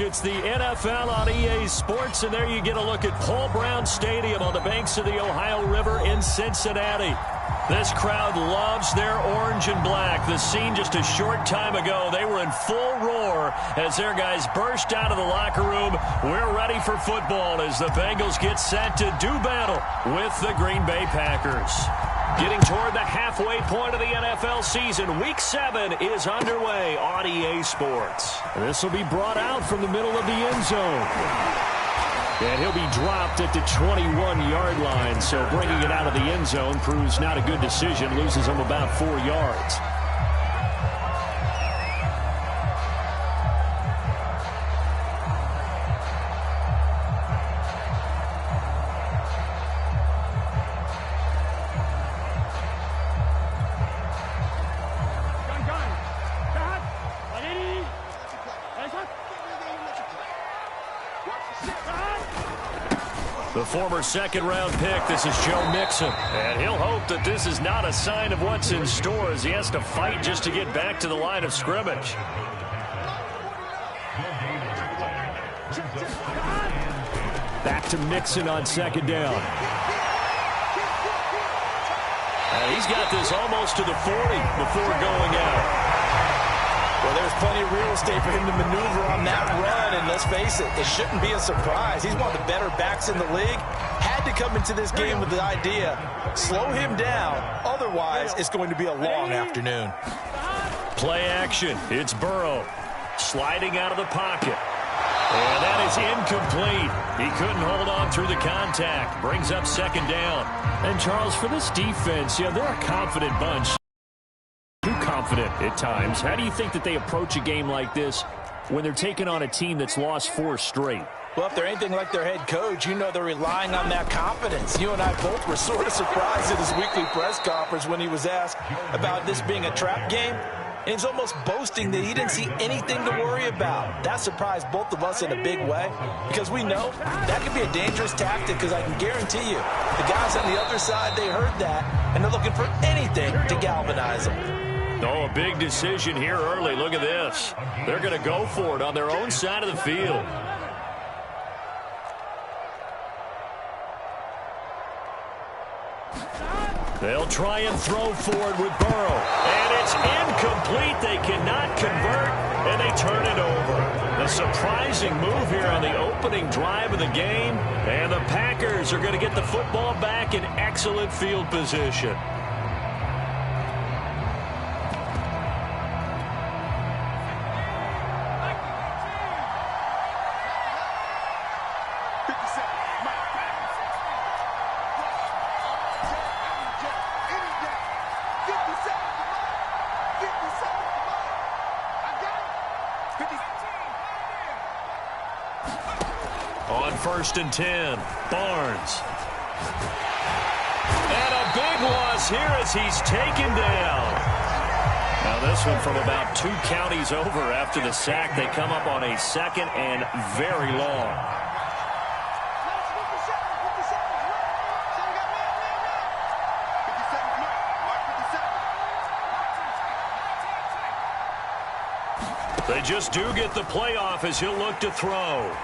It's the NFL on EA Sports, and there you get a look at Paul Brown Stadium on the banks of the Ohio River in Cincinnati. This crowd loves their orange and black. The scene just a short time ago, they were in full roar as their guys burst out of the locker room. We're ready for football as the Bengals get set to do battle with the Green Bay Packers. Getting toward the halfway point of the NFL season, Week 7 is underway on EA Sports. This will be brought out from the middle of the end zone. And he'll be dropped at the 21-yard line, so bringing it out of the end zone proves not a good decision, loses him about 4 yards. The former second-round pick, this is Joe Mixon. And he'll hope that this is not a sign of what's in store as he has to fight just to get back to the line of scrimmage. Back to Mixon on second down. And he's got this almost to the 40 before going out. Well, there's plenty of real estate for him to maneuver on that run, and let's face it, it shouldn't be a surprise. He's one of the better backs in the league. Had to come into this game with the idea, slow him down, otherwise it's going to be a long afternoon. Play action, it's Burrow, sliding out of the pocket. And that is incomplete. He couldn't hold on through the contact. Brings up second down. And Charles, for this defense, they're a confident bunch. Too confident at times. How do you think that they approach a game like this when they're taking on a team that's lost 4 straight? Well, if they're anything like their head coach, you know they're relying on that confidence. You and I both were sort of surprised at his weekly press conference when he was asked about this being a trap game. And he's almost boasting that he didn't see anything to worry about. That surprised both of us in a big way because we know that could be a dangerous tactic because I can guarantee you the guys on the other side, they heard that, and they're looking for anything to galvanize them. Oh, a big decision here early. Look at this. They're going to go for it on their own side of the field. They'll try and throw forward with Burrow. And it's incomplete. They cannot convert, and they turn it over. A surprising move here on the opening drive of the game. And the Packers are going to get the football back in excellent field position. On 1st and 10, Barnes. And a big loss here as he's taken down. Now this one from about 2 counties over after the sack. They come up on a 2nd and very long. They just do get the playoff as he'll look to throw.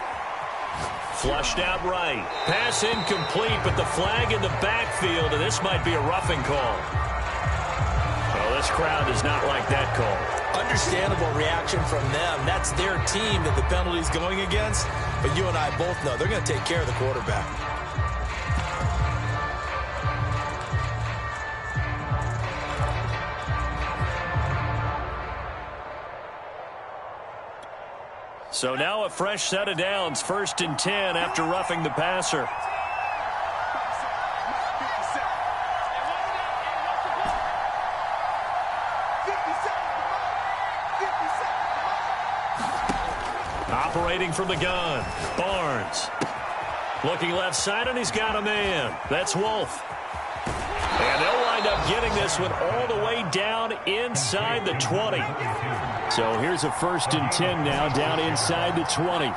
Flushed out right. Pass incomplete, but the flag in the backfield, and this might be a roughing call. Well, this crowd does not like that call. Understandable reaction from them. That's their team that the penalty's going against. But you and I both know they're going to take care of the quarterback. So now a fresh set of downs, 1st and 10 after roughing the passer. Operating from the gun, Barnes. Looking left side, and he's got a man. That's Wolf. And they'll wind up getting this one all the way down inside the 20. So here's a 1st and 10 now, down inside the 20.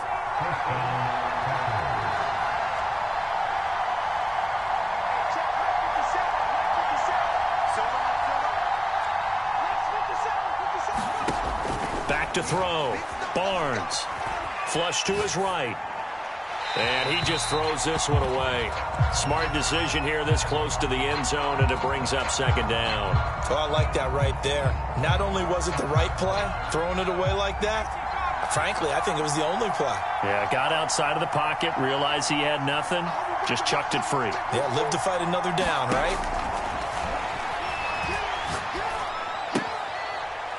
Back to throw. Barnes Flush to his right. And he just throws this one away. Smart decision here this close to the end zone, and it brings up second down. Oh, I like that right there. Not only was it the right play, throwing it away like that, frankly, I think it was the only play. Yeah, got outside of the pocket, realized he had nothing, just chucked it free. Yeah, live to fight another down, right?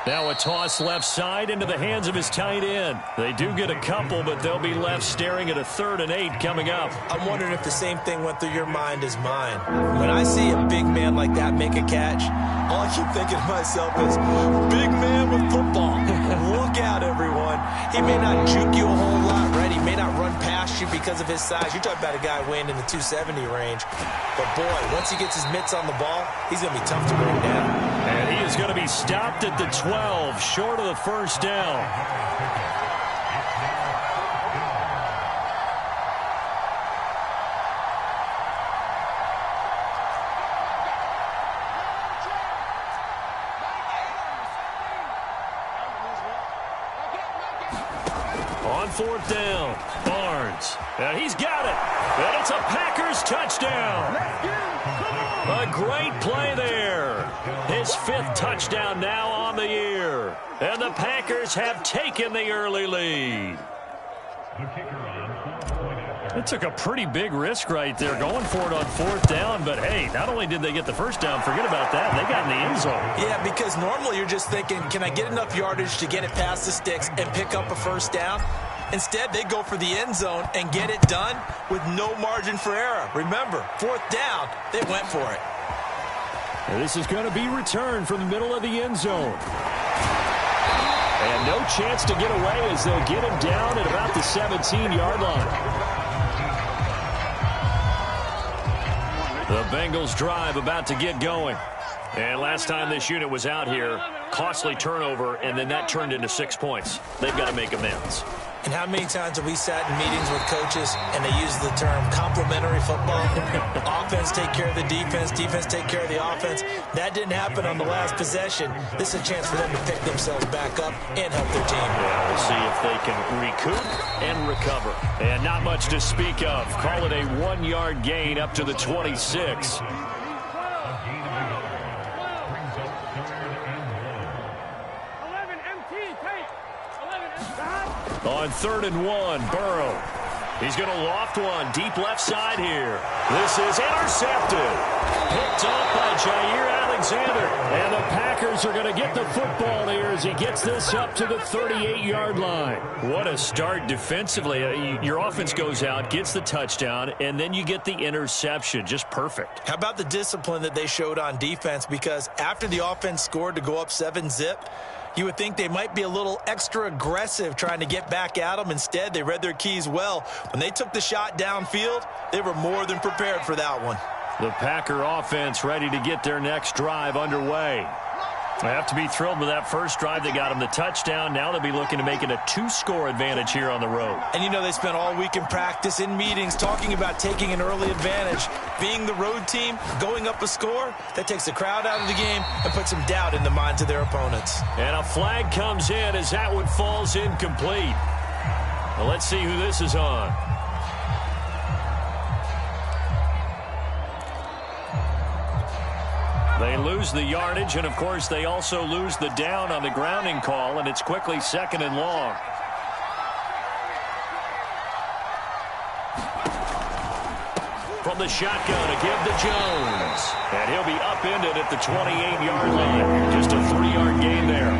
Now a toss left side into the hands of his tight end. They do get a couple, but they'll be left staring at a 3rd and 8 coming up. I'm wondering if the same thing went through your mind as mine. When I see a big man like that make a catch, all I keep thinking to myself is, big man with football. Look out, everyone. He may not juke you a whole lot, right? He may not run past you because of his size. You're talking about a guy weighing in the 270 range. But, boy, once he gets his mitts on the ball, he's going to be tough to bring down. And he is going to be stopped at the 12, short of the first down. On 4th down, Barnes. And he's got it. And it's a Packers touchdown. A great play there. His 5th touchdown now on the year. And the Packers have taken the early lead. It took a pretty big risk right there going for it on 4th down. But, hey, not only did they get the first down, forget about that, they got in the end zone. Yeah, because normally you're just thinking, can I get enough yardage to get it past the sticks and pick up a first down? Instead, they go for the end zone and get it done with no margin for error. Remember, 4th down, they went for it. And this is going to be returned from the middle of the end zone. And no chance to get away as they'll get him down at about the 17-yard line. The Bengals drive about to get going. And last time this unit was out here, costly turnover, and then that turned into 6 points. They've got to make amends. And how many times have we sat in meetings with coaches and they use the term complementary football? Offense take care of the defense, defense take care of the offense. That didn't happen on the last possession. This is a chance for them to pick themselves back up and help their team. Yeah, we'll see if they can recoup and recover. And not much to speak of. Call it a 1-yard gain up to the 26. On 3rd and 1, Burrow. He's going to loft one deep left side here. This is intercepted. Picked off by Jair Alexander. And the Packers are going to get the football here as he gets this up to the 38-yard line. What a start defensively. Your offense goes out, gets the touchdown, and then you get the interception. Just perfect. How about the discipline that they showed on defense? Because after the offense scored to go up 7-zip, you would think they might be a little extra aggressive trying to get back at them. Instead, they read their keys well. When they took the shot downfield, they were more than prepared for that one. The Packer offense ready to get their next drive underway. They have to be thrilled with that first drive. They got them the touchdown. Now they'll be looking to make it a 2-score advantage here on the road. And, you know, they spent all week in practice, in meetings, talking about taking an early advantage. Being the road team, going up a score, that takes the crowd out of the game and puts some doubt in the minds of their opponents. And a flag comes in as that one falls incomplete. Well, let's see who this is on. They lose the yardage, and, of course, they also lose the down on the grounding call, and it's quickly 2nd and long. From the shotgun, a give to Jones. And he'll be upended at the 28-yard line. Just a 3-yard gain there.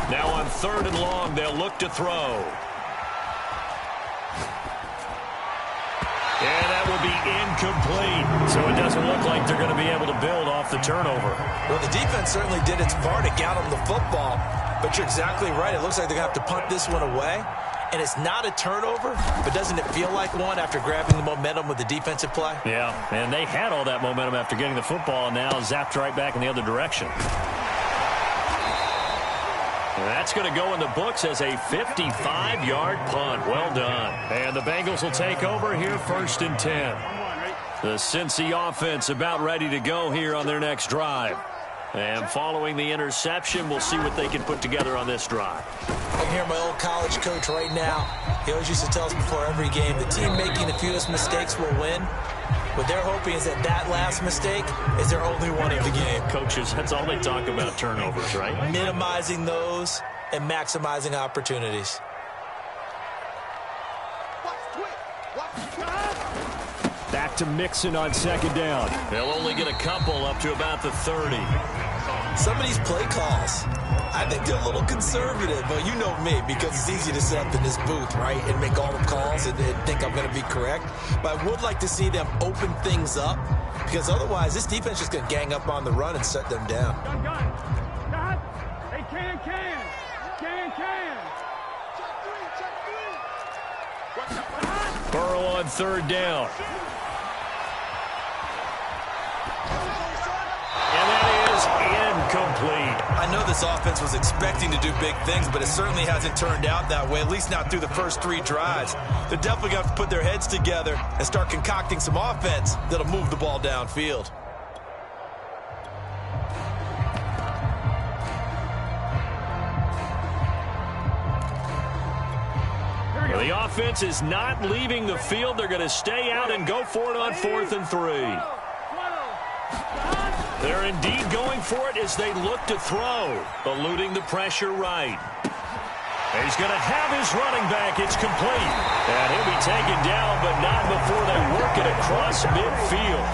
Now on 3rd and long, they'll look to throw. And that will be incomplete. So it doesn't look like they're going to be able to build off the turnover. Well, the defense certainly did its part to get them the football. But you're exactly right. It looks like they're going to have to punt this one away. And it's not a turnover, but doesn't it feel like one after grabbing the momentum with the defensive play? Yeah, and they had all that momentum after getting the football, and now zapped right back in the other direction. That's going to go in the books as a 55-yard punt. Well done. And the Bengals will take over here 1st and 10. The Cincy offense about ready to go here on their next drive. And following the interception, we'll see what they can put together on this drive. I can hear my old college coach right now. He always used to tell us before every game, the team making the fewest mistakes will win. What they're hoping is that that last mistake is their only one of the game. Coaches, that's all they talk about, turnovers, right? Minimizing those and maximizing opportunities. Back to Mixon on 2nd down. They'll only get a couple up to about the 30. Some of these play calls, I think they're a little conservative, but you know me, because it's easy to sit up in this booth, right, and make all the calls and think I'm going to be correct. But I would like to see them open things up, because otherwise this defense is going to gang up on the run and shut them down. Hey, can. Burrow on 3rd down. And that is incomplete. I know this offense was expecting to do big things, but it certainly hasn't turned out that way, at least not through the first 3 drives. They're definitely going to have to put their heads together and start concocting some offense that'll move the ball downfield. The offense is not leaving the field. They're going to stay out and go for it on 4th and 3. They're indeed going for it as they look to throw, eluding the pressure right. He's going to have his running back. It's complete. And he'll be taken down, but not before they work it across midfield.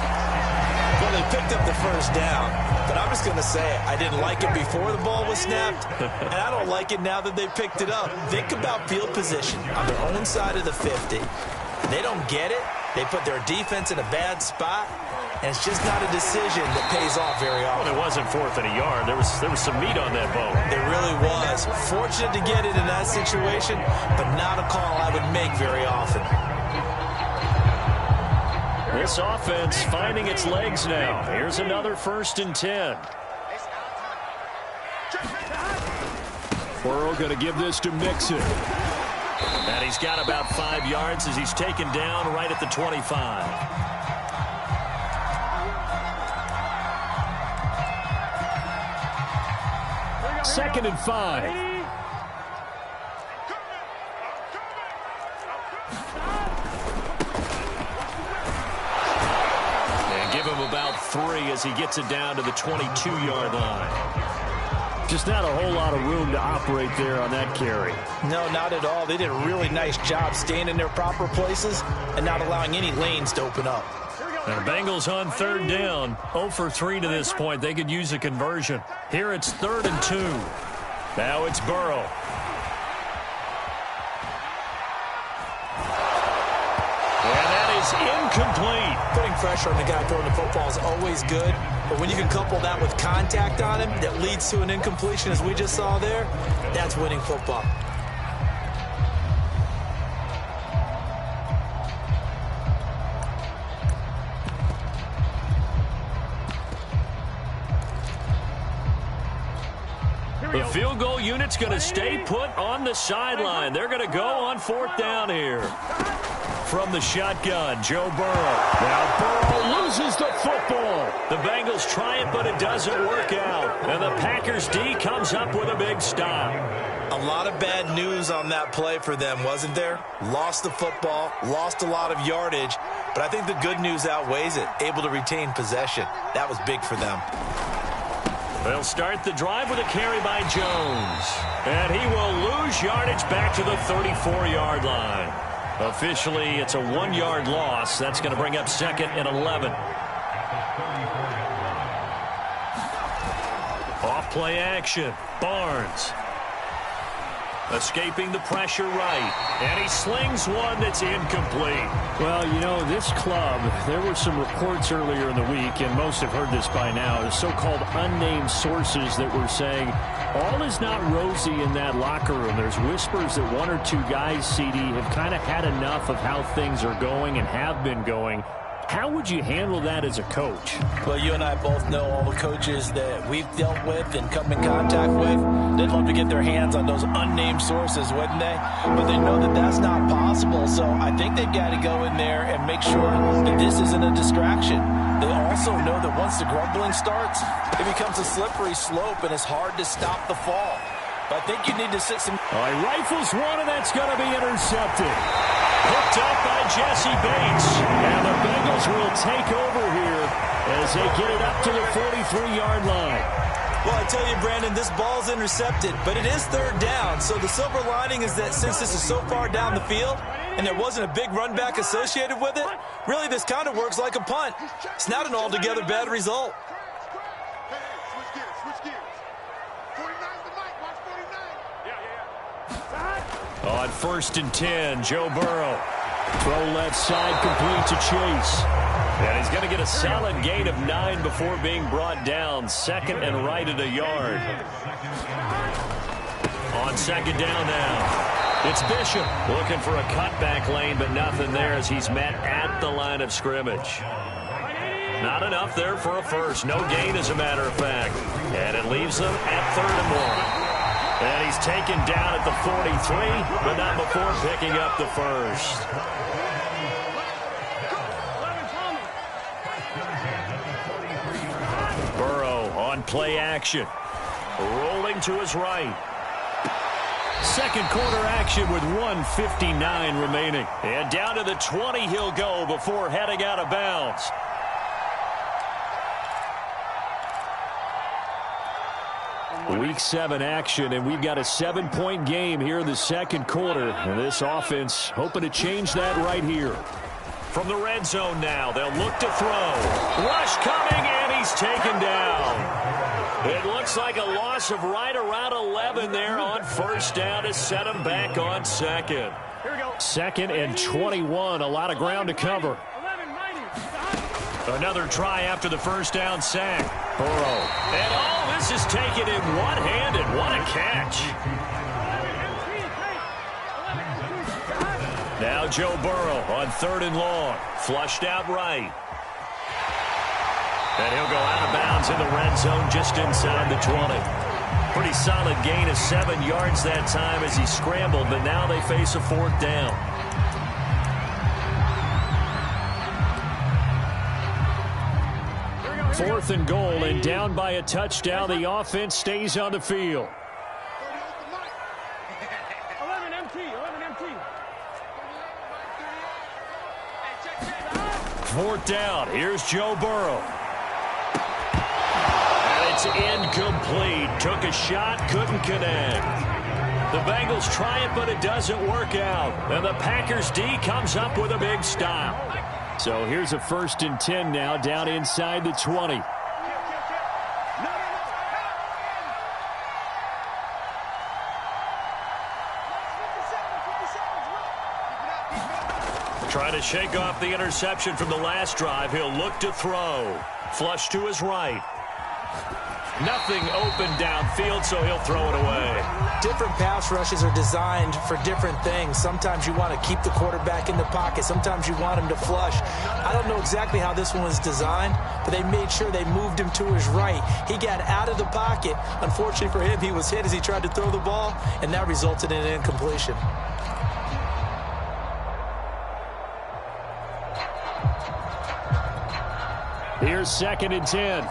Well, they picked up the first down, but I'm just going to say I didn't like it before the ball was snapped, and I don't like it now that they picked it up. Think about field position on their own side of the 50. They don't get it. They put their defense in a bad spot, and it's just not a decision that pays off very often. Well, it wasn't 4th and a yard. There was some meat on that bone. There really was. Fortunate to get it in that situation, but not a call I would make very often. This offense finding its legs now. Here's another 1st and 10. Burrow going to give this to Mixon. And he's got about 5 yards as he's taken down right at the 25. 2nd and 5. Give him about 3 as he gets it down to the 22-yard line. Just not a whole lot of room to operate there on that carry. No, not at all. They did a really nice job staying in their proper places and not allowing any lanes to open up. And the Bengals on 3rd down, 0 for 3 to this point. They could use a conversion. Here it's 3rd and 2. Now it's Burrow. And that is incomplete. Putting pressure on the guy throwing the football is always good, but when you can couple that with contact on him that leads to an incompletion, as we just saw there, that's winning football. The field goal unit's going to stay put on the sideline. They're going to go on 4th down here. From the shotgun, Joe Burrow. Now Burrow loses the football. The Bengals try it, but it doesn't work out. And the Packers D comes up with a big stop. A lot of bad news on that play for them, wasn't there? Lost the football, lost a lot of yardage, but I think the good news outweighs it. Able to retain possession. That was big for them. They'll start the drive with a carry by Jones. And he will lose yardage back to the 34-yard line. Officially, it's a 1-yard loss. That's going to bring up 2nd and 11. Off play action. Barnes. Escaping the pressure right. And he slings one that's incomplete. Well, you know, this club, there were some reports earlier in the week, and most have heard this by now, the so-called unnamed sources that were saying all is not rosy in that locker room. There's whispers that 1 or 2 guys, CD, have kind of had enough of how things are going and have been going. How would you handle that as a coach? Well, you and I both know all the coaches that we've dealt with and come in contact with. They'd love to get their hands on those unnamed sources, wouldn't they? But they know that that's not possible, so I think they've got to go in there and make sure that this isn't a distraction. They also know that once the grumbling starts, it becomes a slippery slope, and it's hard to stop the fall. But I think you need to sit some... All right, rifles one, and that's going to be intercepted. Hooked up by Jesse Bates. And the Bengals will take over here as they get it up to the 43-yard line. Well, I tell you, Brandon, this ball's intercepted, but it is third down. So the silver lining is that since this is so far down the field and there wasn't a big run back associated with it, really this kind of works like a punt. It's not an altogether bad result. On 1st and 10, Joe Burrow. Throw left side, complete to Chase. And he's going to get a solid gain of 9 before being brought down. 2nd and right at a yard. On 2nd down now, it's Bishop looking for a cutback lane, but nothing there as he's met at the line of scrimmage. Not enough there for a first. No gain, as a matter of fact. And it leaves them at 3rd and 1. And he's taken down at the 43, but not before picking up the first. Burrow on play action. Rolling to his right. Second quarter action with 1:59 remaining. And down to the 20 he'll go before heading out of bounds. Week 7 action, and we've got a 7-point game here in the second quarter. And this offense hoping to change that right here. From the red zone now, they'll look to throw. Rush coming, and he's taken down. It looks like a loss of right around 11 there on first down to set him back on second. 2nd and 21, a lot of ground to cover. Another try after the first down sack. Burrow. And all this is taken in one-handed. What a catch. Now Joe Burrow on 3rd and long. Flushed out right. And he'll go out of bounds in the red zone just inside the 20. Pretty solid gain of 7 yards that time as he scrambled, but now they face a 4th down. Fourth and goal, and down by a touchdown. The offense stays on the field. 11 MT. 4th down. Here's Joe Burrow. And it's incomplete. Took a shot, couldn't connect. The Bengals try it, but it doesn't work out. And the Packers D comes up with a big stop. So here's a 1st and 10 now, down inside the 20. Trying to shake off the interception from the last drive. He'll look to throw. Flush to his right. Nothing open downfield, so he'll throw it away. Different pass rushes are designed for different things. Sometimes you want to keep the quarterback in the pocket. Sometimes you want him to flush. I don't know exactly how this one was designed, but they made sure they moved him to his right. He got out of the pocket. Unfortunately for him, he was hit as he tried to throw the ball, and that resulted in an incompletion. Here's 2nd and 10.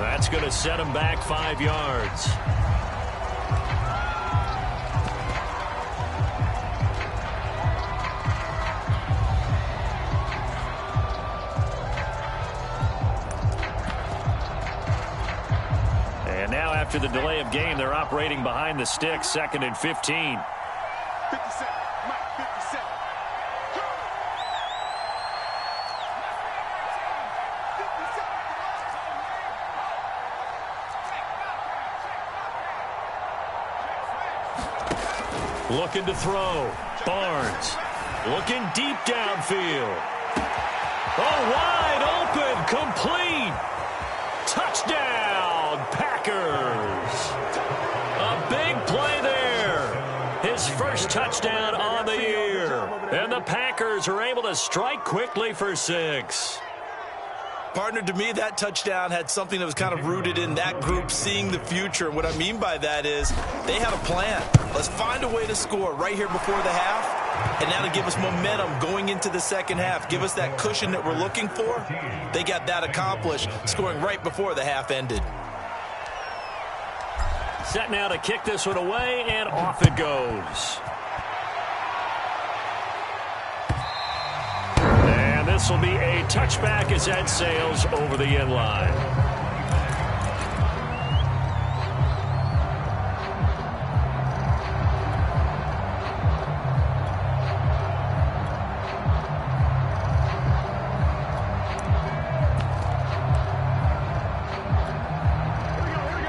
That's going to set him back 5 yards. And now after the delay of game, they're operating behind the sticks, 2nd and 15. 57. Mike, 57. Looking to throw. Barnes. Looking deep downfield. Oh, wide open, complete. Touchdown, Packers. A big play there. His first touchdown on the year. And the Packers are able to strike quickly for 6. Partner, to me, that touchdown had something that was kind of rooted in that group seeing the future. And what I mean by that is they had a plan. Let's find a way to score right here before the half. And that'll give us momentum going into the second half. Give us that cushion that we're looking for. They got that accomplished, scoring right before the half ended. Set now to kick this one away, and off it goes. And this will be a touchback as that sails over the end line.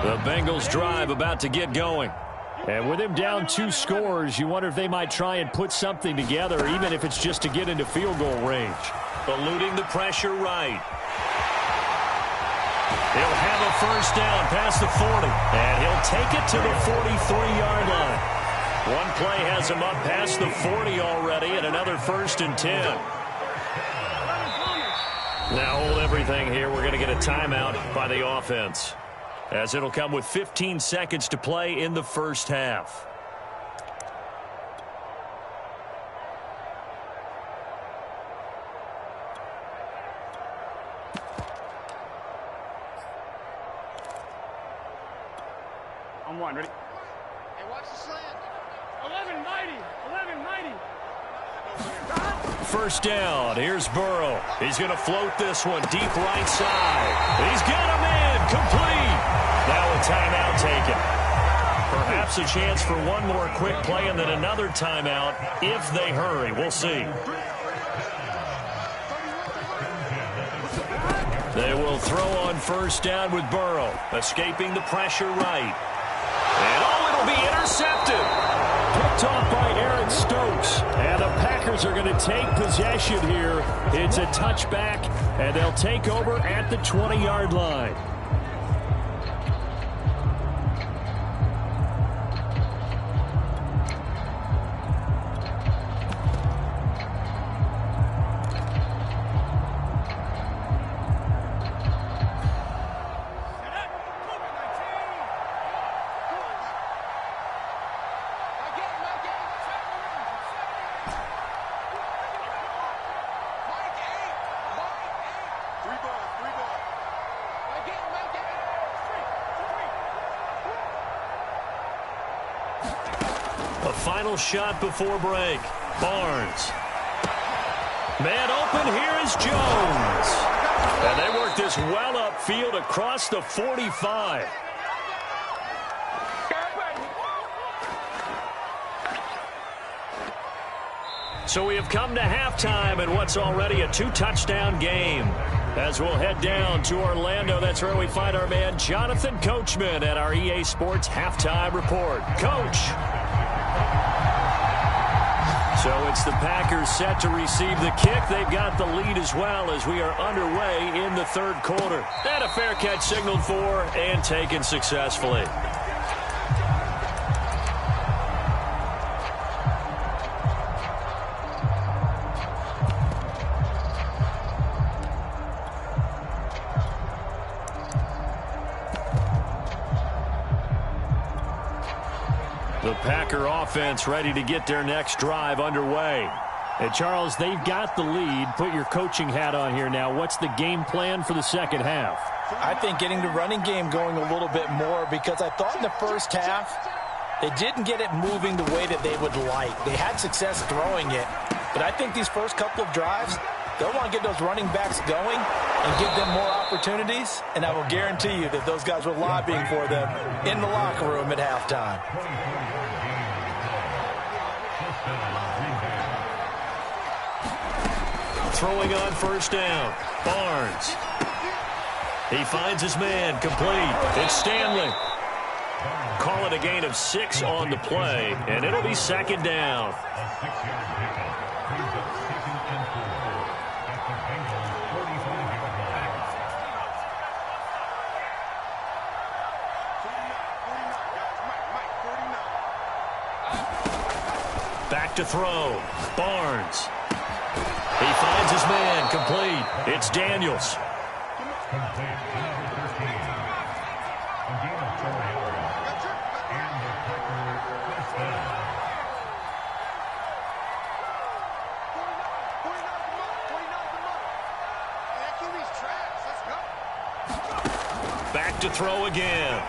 The Bengals drive about to get going. And with him down 2 scores, you wonder if they might try and put something together, even if it's just to get into field goal range. Eluding the pressure right. He'll have a first down past the 40. And he'll take it to the 43-yard line. One play has him up past the 40 already, and another 1st and 10. Now hold everything here. We're going to get a timeout by the offense, as it'll come with 15 seconds to play in the first half. I'm one. Ready? Hey, watch the slant. 1190. 1190. First down. Here's Burrow. He's going to float this one deep right side. He's got him in. Complete. Now a timeout taken. Perhaps a chance for one more quick play and then another timeout if they hurry. We'll see. They will throw on first down with Burrow, escaping the pressure right. And it'll be intercepted. Picked off by Aaron Stokes. And the Packers are going to take possession here. It's a touchback, and they'll take over at the 20-yard line. Final shot before break. Barnes. Man open, here is Jones. And they work this well upfield across the 45. So we have come to halftime in what's already a 2-touchdown game. As we'll head down to Orlando, that's where we find our man Jonathan Coachman at our EA Sports Halftime Report. Coach. So it's the Packers set to receive the kick. They've got the lead as well as we are underway in the third quarter. And a fair catch signaled for and taken successfully. The Packer offense ready to get their next drive underway. And Charles, they've got the lead. Put your coaching hat on here now. What's the game plan for the second half? I think getting the running game going a little bit more, because I thought in the first half they didn't get it moving the way that they would like. They had success throwing it, but I think these first couple of drives, they'll want to get those running backs going and give them more opportunities, and I will guarantee you that those guys were lobbying for them in the locker room at halftime. Throwing on first down. Barnes. He finds his man complete. It's Stanley. call it a gain of 6 on the play, and it'll be second down. Back to throw. Barnes. He finds his man. Complete. It's Daniels. Back to throw again.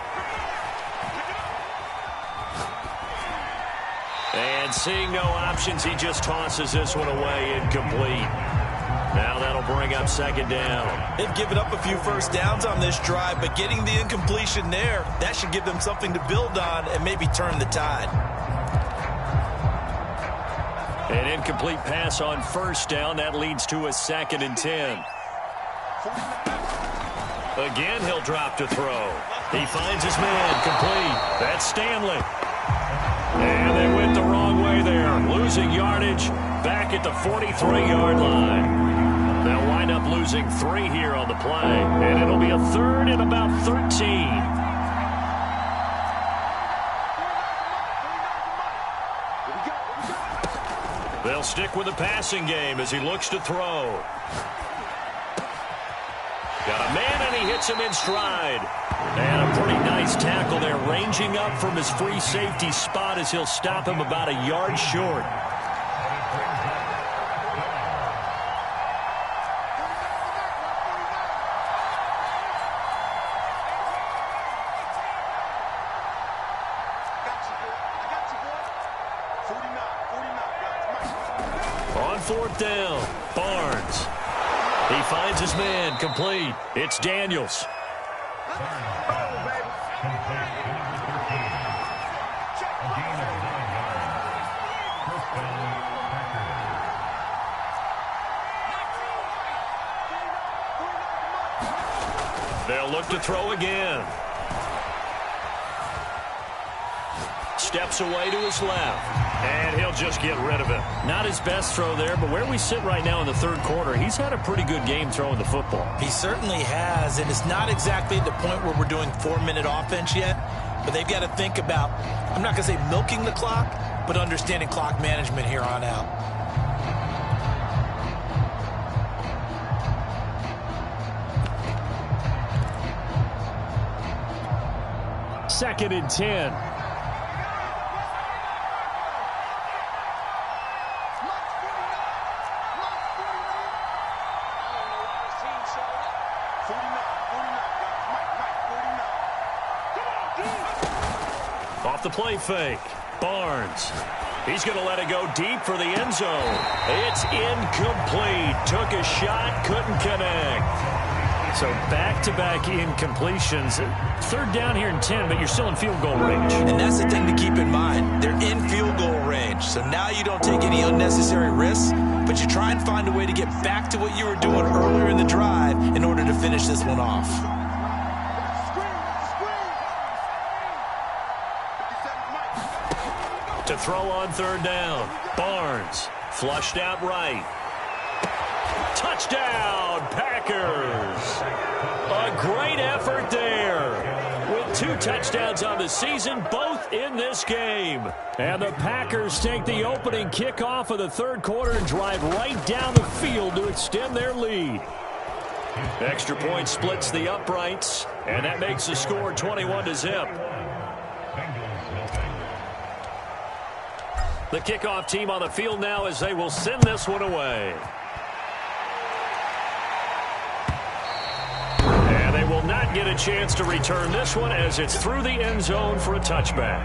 And seeing no options, he just tosses this one away, incomplete. Now that'll bring up second down. They've given up a few first downs on this drive, but getting the incompletion there, that should give them something to build on and maybe turn the tide. An incomplete pass on first down. That leads to a 2nd and 10. Again, he'll drop to throw. He finds his man. Complete. That's Stanley. And they went the wrong way there. Losing yardage back at the 43-yard line. They'll wind up losing 3 here on the play. And it'll be a 3rd and about 13. They'll stick with the passing game as he looks to throw. Got a man, and he hits him in stride. And a pretty nice tackle there, ranging up from his free safety spot as he'll stop him about a yard short. On 4th down, Barnes. He finds his man. Complete. It's Daniels. They'll look to throw again. Steps away to his left. And he'll just get rid of it. Not his best throw there, but where we sit right now in the 3rd quarter, he's had a pretty good game throwing the football. He certainly has, and it's not exactly at the point where we're doing 4-minute offense yet, but they've got to think about, I'm not going to say milking the clock, but understanding clock management here on out. Second and 10. Off the play fake. Barnes. He's going to let it go deep for the end zone. It's incomplete. Took a shot, couldn't connect. So back-to-back incompletions. 3rd down here and 10, but you're still in field goal range. And that's the thing to keep in mind. They're in field goal range. So now you don't take any unnecessary risks, but you try and find a way to get back to what you were doing earlier in the drive in order to finish this one off. To throw on 3rd down. Barnes. Flushed out right. Touchdown, Packers. A great effort there. With 2 touchdowns on the season, both in this game. And the Packers take the opening kickoff of the 3rd quarter and drive right down the field to extend their lead. Extra point splits the uprights, and that makes the score 21-0. The kickoff team on the field now as they will send this one away. And they will not get a chance to return this one as it's through the end zone for a touchback.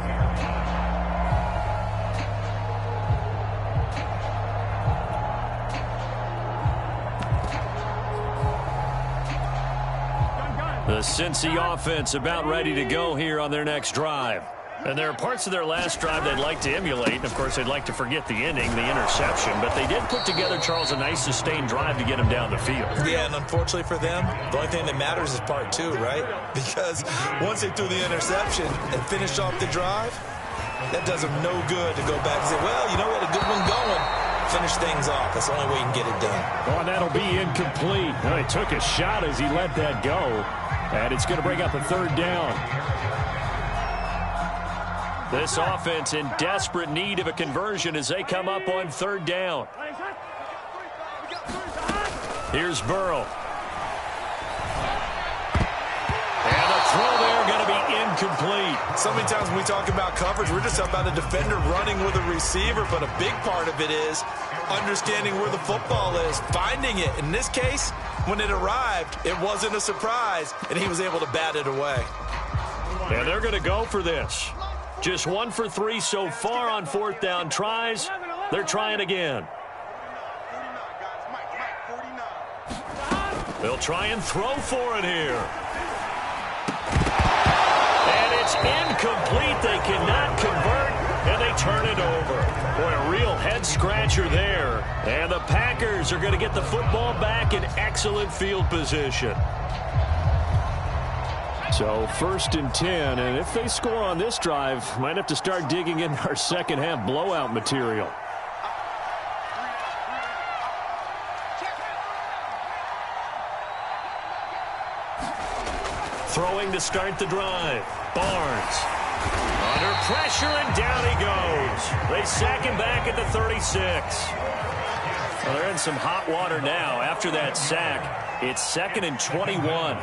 The Cincy offense about ready to go here on their next drive. And there are parts of their last drive they'd like to emulate. And, of course, they'd like to forget the ending, the interception. But they did put together, Charles, a nice sustained drive to get him down the field. Yeah, and unfortunately for them, the only thing that matters is part two, right? Because once they threw the interception and finished off the drive, that does them no good to go back and say, well, you know what, a good one going. Finish things off. That's the only way you can get it done. Oh, and that'll be incomplete. Well, he took a shot as he let that go. And it's going to bring up a third down. This offense in desperate need of a conversion as they come up on third down. Here's Burrow. And the throw there going to be incomplete. So many times when we talk about coverage, we're just talking about a defender running with a receiver, but a big part of it is understanding where the football is, finding it. In this case, when it arrived, it wasn't a surprise, and he was able to bat it away. And they're going to go for this. Just 1 for 3 so far on fourth down tries. They're trying again. They'll try and throw for it here. And it's incomplete. They cannot convert, and they turn it over. Boy, a real head-scratcher there. And the Packers are going to get the football back in excellent field position. So 1st and 10, and if they score on this drive, might have to start digging in our second half blowout material. Throwing to start the drive. Barnes. Under pressure, and down he goes. They sack him back at the 36. Well, they're in some hot water now. After that sack, it's 2nd and 21.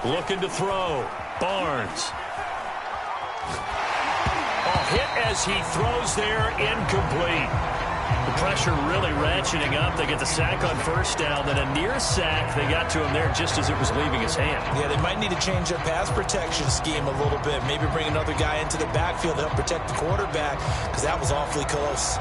Looking to throw. Barnes. Hit as he throws there, incomplete. The pressure really ratcheting up. They get the sack on first down, then a near sack. They got to him there just as it was leaving his hand. Yeah, they might need to change their pass protection scheme a little bit. Maybe bring another guy into the backfield to help protect the quarterback, because that was awfully close.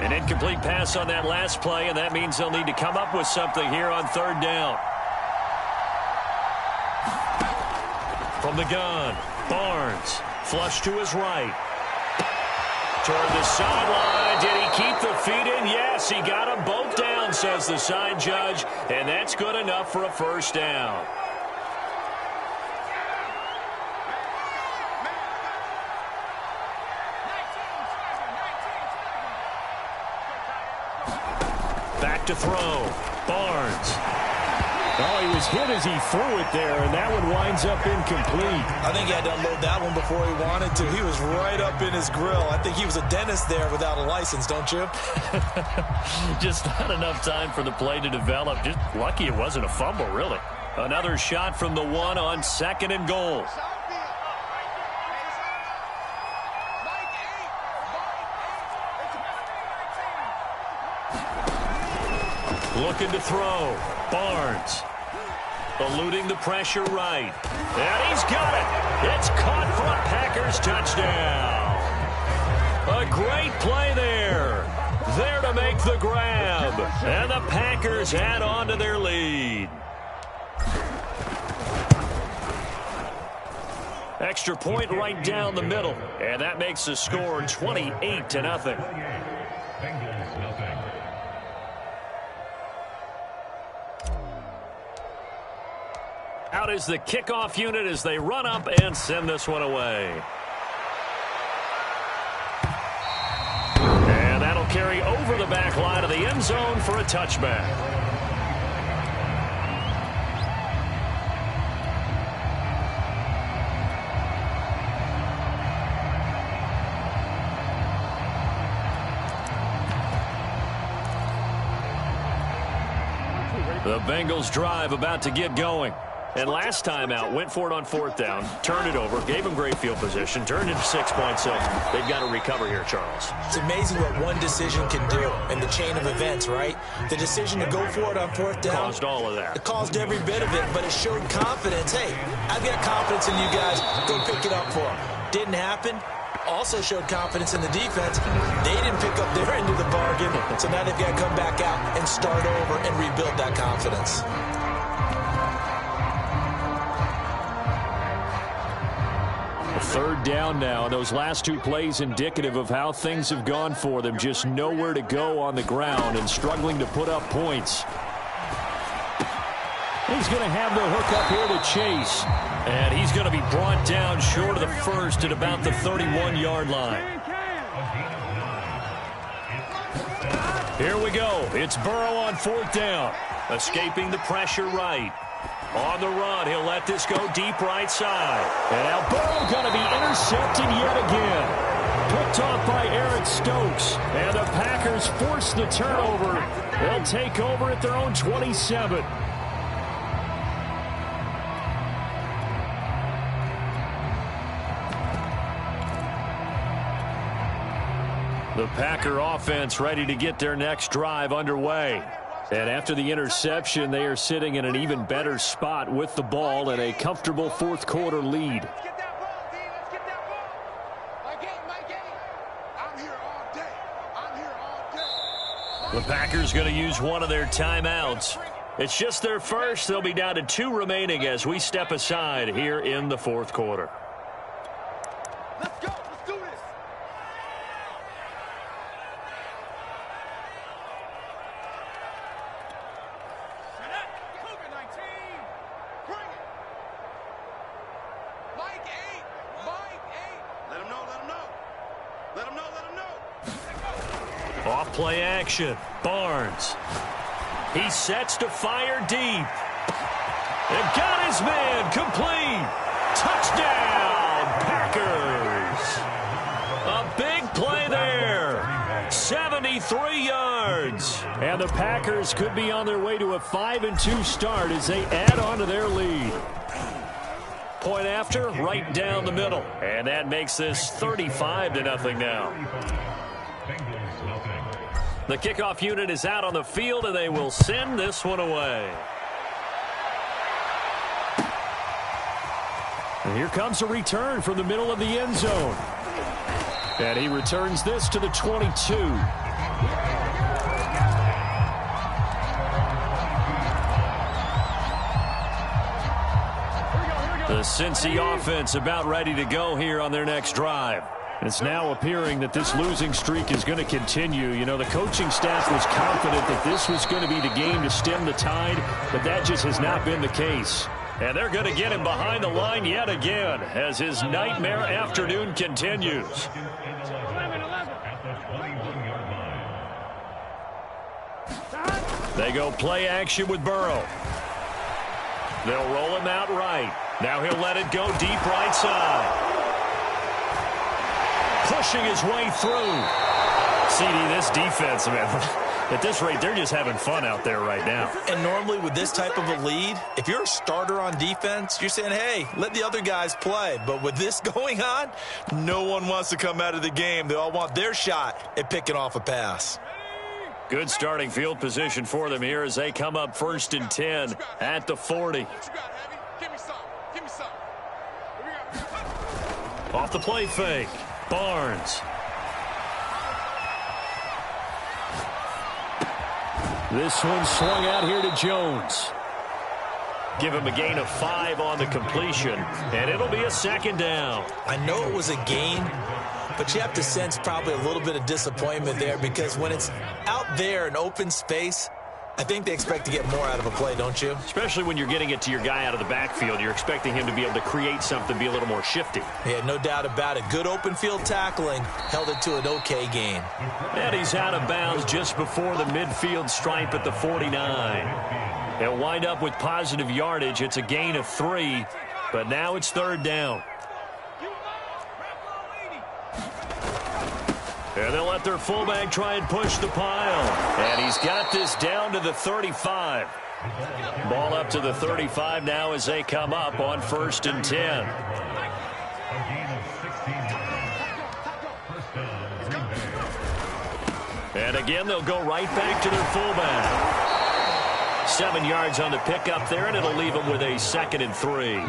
Incomplete pass on that last play, and that means they'll need to come up with something here on third down. From the gun, Barnes, flush to his right. Toward the sideline, did he keep the feet in? Yes, he got them both down, says the side judge, and that's good enough for a first down. Back to throw. Barnes. Oh, he was hit as he threw it there, and that one winds up incomplete. I think he had to unload that one before he wanted to. He was right up in his grill. I think he was a dentist there without a license, don't you? Just not enough time for the play to develop. Just lucky it wasn't a fumble, really. Another shot from the one on 2nd and goal. Looking to throw. Barnes. Eluding the pressure right. And he's got it. It's caught for a Packers touchdown. A great play there. There to make the grab. And the Packers add on to their lead. Extra point right down the middle. And that makes the score 28-0. Out is the kickoff unit as they run up and send this one away. And that'll carry over the back line of the end zone for a touchback. The Bengals drive about to get going. And last time out, went for it on 4th down, turned it over, gave them great field position, turned into 6 points, so they've got to recover here, Charles. It's amazing what one decision can do in the chain of events, right? The decision to go for it on 4th down. Caused all of that. It caused every bit of it, but it showed confidence. Hey, I've got confidence in you guys. Go pick it up for them. Didn't happen. Also showed confidence in the defense. They didn't pick up their end of the bargain, so now they've got to come back out and start over and rebuild that confidence. Third down now. Those last 2 plays indicative of how things have gone for them. Just nowhere to go on the ground and struggling to put up points. He's going to have the hook up here to Chase. And he's going to be brought down short of the first at about the 31-yard line. Here we go. It's Burrow on 4th down. Escaping the pressure right. On the run, he'll let this go deep right side. And now Burrow going to be intercepted yet again. Picked off by Eric Stokes. And the Packers force the turnover. They'll take over at their own 27. The Packer offense ready to get their next drive underway. And after the interception, they are sitting in an even better spot with the ball and a comfortable 4th quarter lead. Let's get that ball, D. Let's get that ball. My game. I'm here all day. I'm here all day. The Packers going to use one of their timeouts. It's just their first. They'll be down to 2 remaining as we step aside here in the 4th quarter. Let's go. Let's do this. Off play action. Barnes. He sets to fire deep. And got his man complete. Touchdown, Packers. A big play there. 73 yards. And the Packers could be on their way to a 5-2 start as they add on to their lead. Point after, right down the middle. And that makes this 35-0 now. The kickoff unit is out on the field, and they will send this one away. And here comes a return from the middle of the end zone. And he returns this to the 22. The Cincy offense about ready to go here on their next drive. It's now appearing that this losing streak is going to continue. You know, the coaching staff was confident that this was going to be the game to stem the tide, but that just has not been the case. And they're going to get him behind the line yet again as his nightmare afternoon continues. They go play action with Burrow. They'll roll him out right. Now he'll let it go deep right side. Pushing his way through. CD, this defense, man, at this rate, they're just having fun out there right now. And normally with this type of a lead, if you're a starter on defense, you're saying, hey, let the other guys play. But with this going on, no one wants to come out of the game. They all want their shot at picking off a pass. Good starting field position for them here as they come up 1st and 10 at the 40. Off the play fake. Barnes. This one swung out here to Jones. Give him a gain of 5 on the completion, and it'll be a 2nd down. I know it was a gain, but you have to sense probably a little bit of disappointment there because when it's out there in open space, I think they expect to get more out of a play, don't you? Especially when you're getting it to your guy out of the backfield. You're expecting him to be able to create something, be a little more shifty. Yeah, no doubt about it. Good open field tackling. Held it to an okay gain. And he's out of bounds just before the midfield stripe at the 49. He'll wind up with positive yardage. It's a gain of 3, but now it's 3rd down. And they'll let their fullback try and push the pile. And he's He's got this down to the 35. Ball up to the 35 now as they come up on 1st and 10. And again, they'll go right back to their fullback. 7 yards on the pickup there, and it'll leave them with a 2nd and 3.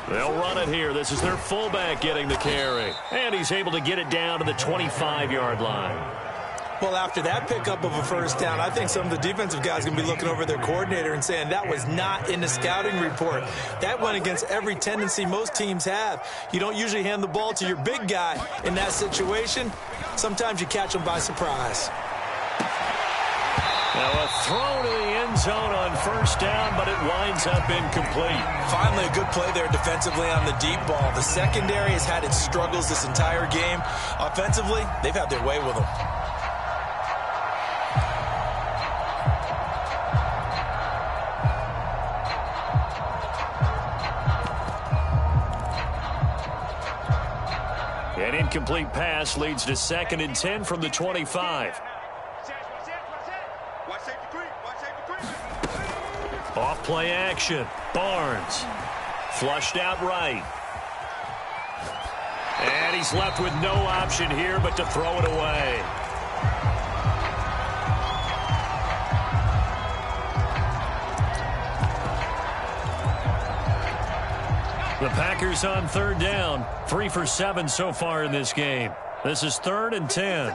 They'll run it here. This is their fullback getting the carry. And he's able to get it down to the 25-yard line. Well, after that pickup of a 1st down, I think some of the defensive guys are going to be looking over their coordinator and saying that was not in the scouting report. That went against every tendency most teams have. You don't usually hand the ball to your big guy in that situation. Sometimes you catch them by surprise. Now a throw to the end zone on 1st down, but it winds up incomplete. Finally a good play there defensively on the deep ball. The secondary has had its struggles this entire game. Offensively, they've had their way with them. An incomplete pass leads to 2nd and 10 from the 25. Off play action. Barnes. Flushed out right. And he's left with no option here but to throw it away. The Packers on 3rd down. 3 for 7 so far in this game. This is 3rd and 10.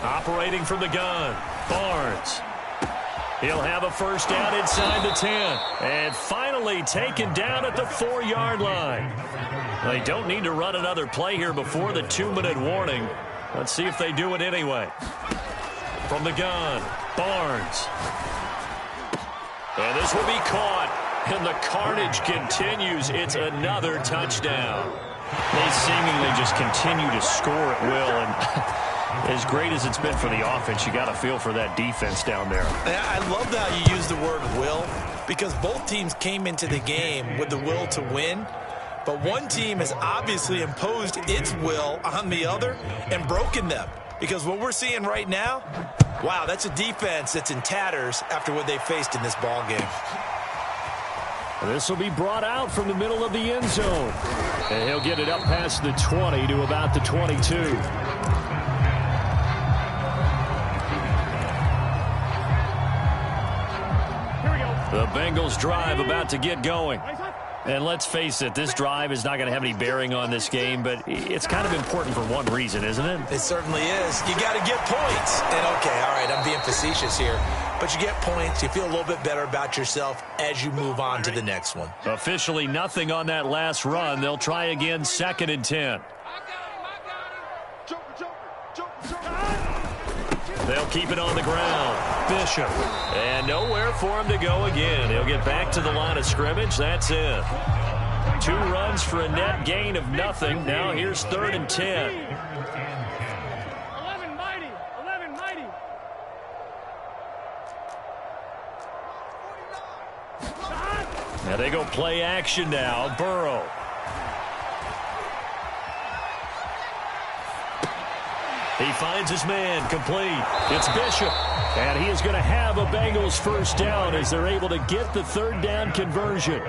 Operating from the gun. Barnes. He'll have a 1st down inside the 10. And finally taken down at the 4-yard line. They don't need to run another play here before the 2-minute warning. Let's see if they do it anyway. From the gun. Barnes. And this will be caught. And the carnage continues. It's another touchdown. They seemingly just continue to score at will. And as great as it's been for the offense, you got to feel for that defense down there. I love how you use the word will, because both teams came into the game with the will to win. But one team has obviously imposed its will on the other and broken them. Because what we're seeing right now, wow, that's a defense that's in tatters after what they faced in this ball game. This will be brought out from the middle of the end zone. And he'll get it up past the 20 to about the 22. The Bengals drive about to get going. And let's face it, this drive is not going to have any bearing on this game, but it's kind of important for one reason, isn't it? It certainly is. You got to get points. And, okay, all right, I'm being facetious here. But you get points, you feel a little bit better about yourself as you move on to the next one. Officially nothing on that last run. They'll try again, 2nd and 10. They'll keep it on the ground. Bishop. And nowhere for him to go again. He'll get back to the line of scrimmage. That's it. 2 runs for a net gain of nothing. Now here's 3rd and 10. 11 mighty. 11 mighty. Now they go play action now. Burrow. He finds his man, complete. It's Bishop. And he is going to have a Bengals 1st down as they're able to get the 3rd down conversion.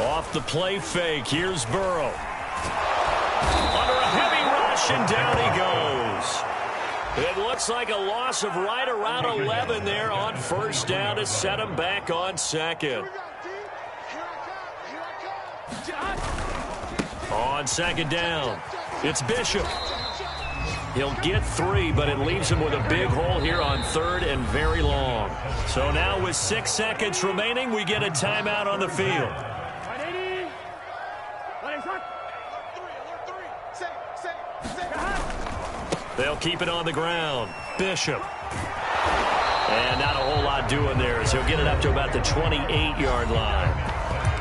Off the play fake, here's Burrow. Under a heavy rush, and down he goes. It looks like a loss of right around 11 there on 1st down to set him back on 2nd. On 2nd down, it's Bishop. He'll get 3, but it leaves him with a big hole here on 3rd and very long. So now with 6 seconds remaining, we get a timeout on the field. They'll keep it on the ground. Bishop. And not a whole lot doing there as he'll get it up to about the 28-yard line.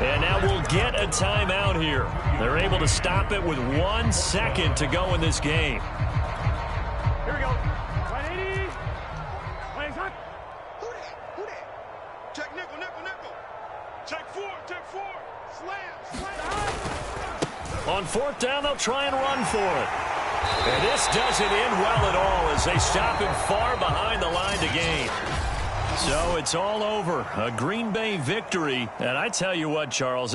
And now we'll get a timeout here. They're able to stop it with 1 second to go in this game. Here we go. 180. Wait, hot. Who that? Who that? Check nickel, nickel, nickel. Check four. Slam. On 4th down, they'll try and run for it. And this doesn't end well at all as they stop him far behind the line to gain. So it's all over. A Green Bay victory. And I tell you what, Charles,